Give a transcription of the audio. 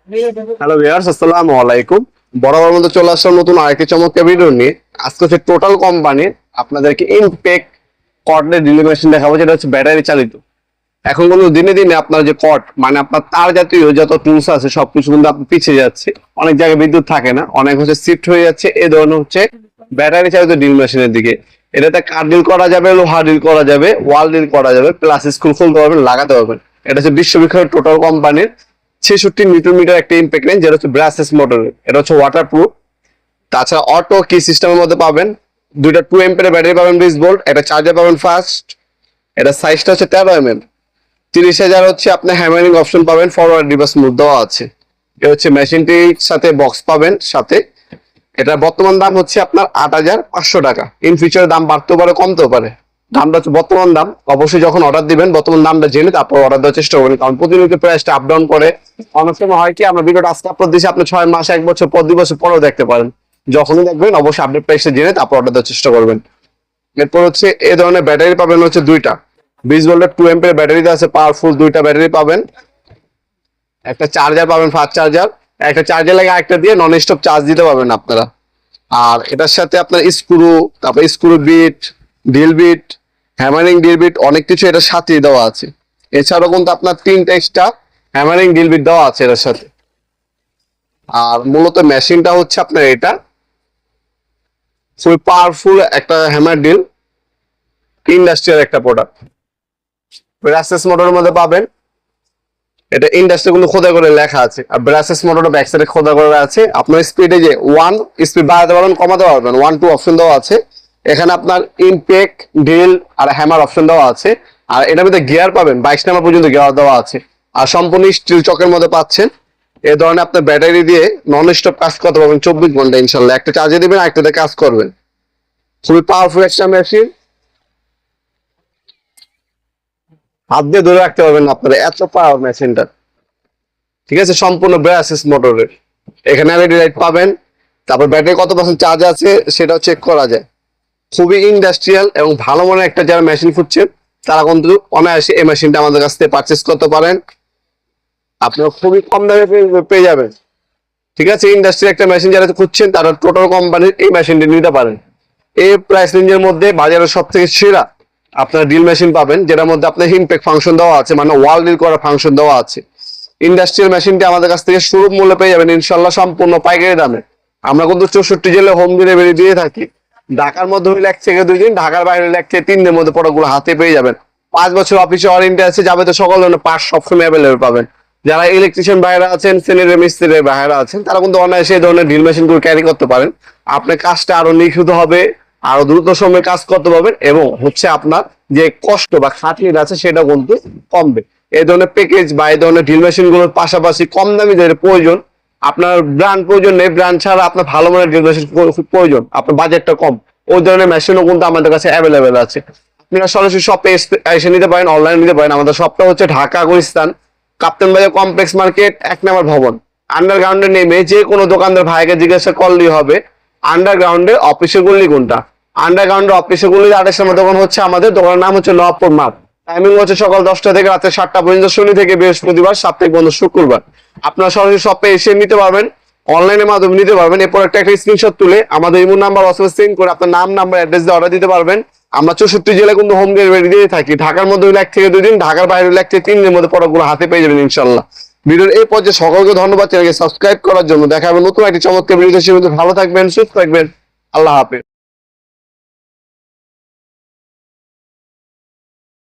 Hello viewers, আসসালামু আলাইকুম। বরাবর মতো চলে আসলাম নতুন আরেকটি চমৎকার ভিডিও নিয়ে। আজকে হচ্ছে টোটাল কোম্পানির আপনাদেরকে ইনটেক কর্ডের ড্রিল মেশিন দেখাবো, যেটা হচ্ছে ব্যাটারি চালিত। এখন কিন্তু দিনে দিনে আপনার যে কর্ড মানে আপনার তার জাতীয় যত টুলস আছে সবকিছু কিন্তু আপনার পিছিয়ে যাচ্ছে। অনেক জায়গায় বিদ্যুৎ থাকে না, অনেক হচ্ছে শিফট হয়ে যাচ্ছে এই ধরনের হচ্ছে ব্যাটারি চালিত ড্রিল মেশিনের দিকে। এটাতে কাঠ ডিল করা যাবে, লোহা ডিল করা যাবে, ওয়াল ডিল করা যাবে, প্লাস স্ক্রু খুলতে পারবেন, লাগাতে পারবেন। এটা হচ্ছে বিশ্ববিখ্যাত টোটাল কোম্পানির 66 নিউটন মিটার একটা ইম্প্যাক্ট রেঞ্জ, যেটা হচ্ছে ব্রাসেস মোটরের। এটা হচ্ছে ওয়াটার প্রুফ। তাছাড়া অটো কি সিস্টেমের মধ্যে পাবেন, দুইটা 2 এম্পিয়ারের ব্যাটারি পাবেন 20 ভোল্ট, একটা চার্জার পাবেন ফাস্ট। এটা সাইজটা হচ্ছে 13 mm। 30,000 হচ্ছে আপনি হ্যামারিং অপশন পাবেন, ফরওয়ার্ড রিভার্স মুভ দেওয়া আছে। এটা হচ্ছে মেশিনটির সাথে বক্স পাবেন সাথে। এটা বর্তমান দাম হচ্ছে আপনার 8,500 টাকা। ইন ফিউচারে দাম বাড়তেও পারে, কমতেও পারে। দামটা হচ্ছে বর্তমান দাম। অবশ্যই যখন অর্ডার দিবেন বর্তমান দামটা জেনে তারপর অর্ডার দেওয়ার চেষ্টা করবেন, কারণ প্রতিনিয়ত প্রাইসটা আপ ডাউন করে। অনেক সময় হয় কি, আমরা ভিডিওটা আজকে আপলোড দিচ্ছি, আপনি 6 মাস 1 বছর পর 2 বছর পরেও দেখতে পারেন। যখনই দেখবেন অবশ্যই আপডেট প্রাইসটা জেনে তারপর অর্ডার দেওয়ার চেষ্টা করবেন। এরপর হচ্ছে এই ধরনের ব্যাটারি পাবেন হচ্ছে দুইটা 20 ভোল্টের 2 এম্পিয়ার ব্যাটারিতে আছে, পাওয়ারফুল দুইটা ব্যাটারি পাবেন। একটা চার্জার পাবেন, ফাস্ট চার্জার। একটা চার্জার লাগে আরেকটা দিয়ে নন স্টপ চার্জ দিতে পারবেন আপনারা। আর এটার সাথে আপনার স্ক্রু, তারপর screw bit, drill bit, hammering drill bit অনেক কিছু এটার সাথে দেওয়া আছে। এছাড়াও কিন্তু আপনার 3টা এক্সট্রা হ্যামারিং ড্রিল বিট দেওয়া আছে এটার সাথে। আর মূলত মেশিনটা হচ্ছে আপনার এটা খুবই পাওয়ারফুল একটা হ্যামার ড্রিল, ইন্ডাস্ট্রিয়াল একটা প্রোডাক্ট। ব্রাসেস মোটরের মধ্যে পাবেন। এটা ইন্ডাস্ট্রি কিন্তু খোদা করে লেখা আছে, আর ব্রাসেস মোটরটা ব্যাক সাইডে খোদা করে আছে। আপনার স্পিডে যে 1 স্পিড বাড়াতে পারবেন, কমাতে পারবেন, 1 2 অপশন দেওয়া আছে। এখানে আপনার ইনটেক, ড্রিল আর হ্যামার অপশন দেওয়া আছে। আর এটার মধ্যে গিয়ার পাবেন, 22 নাম্বার পর্যন্ত গিয়ার দেওয়া আছে। আর সম্পূর্ণ স্টিল চকের মধ্যে পাচ্ছেন। এই ধরনের আপনার ব্যাটারি দিয়ে নন স্টপ কাজ করতে পারবেন 24 ঘন্টা ইনশাল্লাহ। একটা চার্জে দিবেন, আরেকটাতে কাজ করবেন। খুবই পাওয়ারফুল একটা মেশিন, হাত দিয়ে ধরে রাখতে পারবেন আপনারা, এত পাওয়ার মেশিনটা। ঠিক আছে, সম্পূর্ণ ব্রাসেস মোটরের। এখানে এলইডি লাইট পাবেন। তারপর ব্যাটারি কত পার্সেন্ট চার্জ আছে সেটাও চেক করা যায়। খুবই ইন্ডাস্ট্রিয়াল এবং ভালো মানের একটা যারা মেশিন খুঁজছেন তারা কিন্তু অনায়াসে এই মেশিনটা আমাদের কাছ থেকে পারচেস করতে পারেন। আপনারা খুবই কম দামে পেয়ে যাবেন। ঠিক আছে, ইন্ডাস্ট্রিয়াল একটা মেশিন যারা খুঁজছেন তারা টোটাল কোম্পানির এই মেশিনটি নিতে পারেন। এই প্রাইস রেঞ্জের মধ্যে বাজারের সব থেকে সেরা আপনার ড্রিল মেশিন পাবেন, যেটার মধ্যে আপনার ইমপ্যাক্ট ফাংশন দেওয়া আছে, মানে ওয়াল ড্রিল করার ফাংশন দেওয়া আছে। ইন্ডাস্ট্রিয়াল মেশিনটি আমাদের কাছ থেকে সুলভ মূল্যে পেয়ে যাবেন ইনশাল্লাহ, সম্পূর্ণ পাইকারি দামে। আমরা কিন্তু 64 জেলে হোম ডেলিভারি দিয়ে থাকি। ঢাকার মধ্যে হইলে 1 থেকে 2 দিন, ঢাকার বাইরে হইলে 1 থেকে 3 দিনের মধ্যে প্রোডাক্টগুলো হাতে পেয়ে যাবেন। 5 বছর অফিসে ওয়ারেন্টি আছে, যাবে তো সকল ধরনের পার্টস সবসময় অ্যাভেলেবল পাবেন। যারা ইলেকট্রিশিয়ান ভাইরা আছেন, সিনিয়র মিস্ত্রির ভাইরা আছেন, তারা কিন্তু অনায়াসে এই ধরনের ড্রিল মেশিনগুলো ক্যারি করতে পারেন। আপনার কাজটা আরো নিখুঁত হবে, আরো দ্রুত সময়ে কাজ করতে পারবেন, এবং হচ্ছে আপনার যে কষ্ট বা খাটনি আছে সেটা কিন্তু কমবে। এই ধরনের প্যাকেজ বা এই ধরনের ড্রিল মেশিন গুলোর পাশাপাশি কম দামি যে প্রয়োজন, আপনার ব্র্যান্ড প্রয়োজন নেই, ব্র্যান্ড ছাড়া আপনার ভালো মানের ড্রিল মেশিন প্রয়োজন, আপনার বাজেটটা কম, ওই ধরনের মেশিনও কিন্তু আমাদের কাছে অ্যাভেলেবেল আছে। আপনারা সরাসরি শপে এসে নিতে পারেন, অনলাইনে নিতে পারেন। আমাদের শপটা হচ্ছে ঢাকা গুলিস্তান কাপ্তান বাজার কমপ্লেক্স মার্কেট 1 নম্বর ভবন। আন্ডারগ্রাউন্ডে নেমে যে কোনো দোকানদার ভাইকে জিজ্ঞাসা করলেই হবে আন্ডারগ্রাউন্ডে অফিসের গল্লি কোনটা। আন্ডারগ্রাউন্ডে অফিসের গল্লি আড়াইশ নম্বর দোকান হচ্ছে আমাদের। দোকানের নাম হচ্ছে নবাবপুর মাপ। টাইমিং হচ্ছে সকাল 10টা থেকে রাতে 7টা পর্যন্ত, শনি থেকে বৃহস্পতিবার, সাপ্তাহিক বন্ধ শুক্রবার। আপনারা সরাসরি শপে এসে নিতে পারবেন, অনলাইনের মাধ্যমে নিতে পারবেন। এরপর একটা স্ক্রিনশট তুলে আমাদের ইমো নাম্বার অথবা সেন্ড করে আপনার নাম, নাম্বার, অ্যাড্রেস দিয়ে অর্ডার দিতে পারবেন। আমরা 64 জেলায় কিন্তু হোম ডেলিভারি দিয়ে থাকি। ঢাকার মধ্যে হলে 1 থেকে 2 দিন, ঢাকার বাইরে হলে 1 থেকে 3 দিনের মধ্যে প্রোডাক্টগুলো হাতে পেয়ে যাবেন ইনশাল্লাহ। ভিডিওর এই পর্যায়ে সকলকে ধন্যবাদ চ্যানেলকে সাবস্ক্রাইব করার জন্য। দেখা হবে নতুন একটি চমৎকার ভিডিও। ভালো থাকবেন, সুস্থ থাকবেন, আল্লাহ হাফেজ।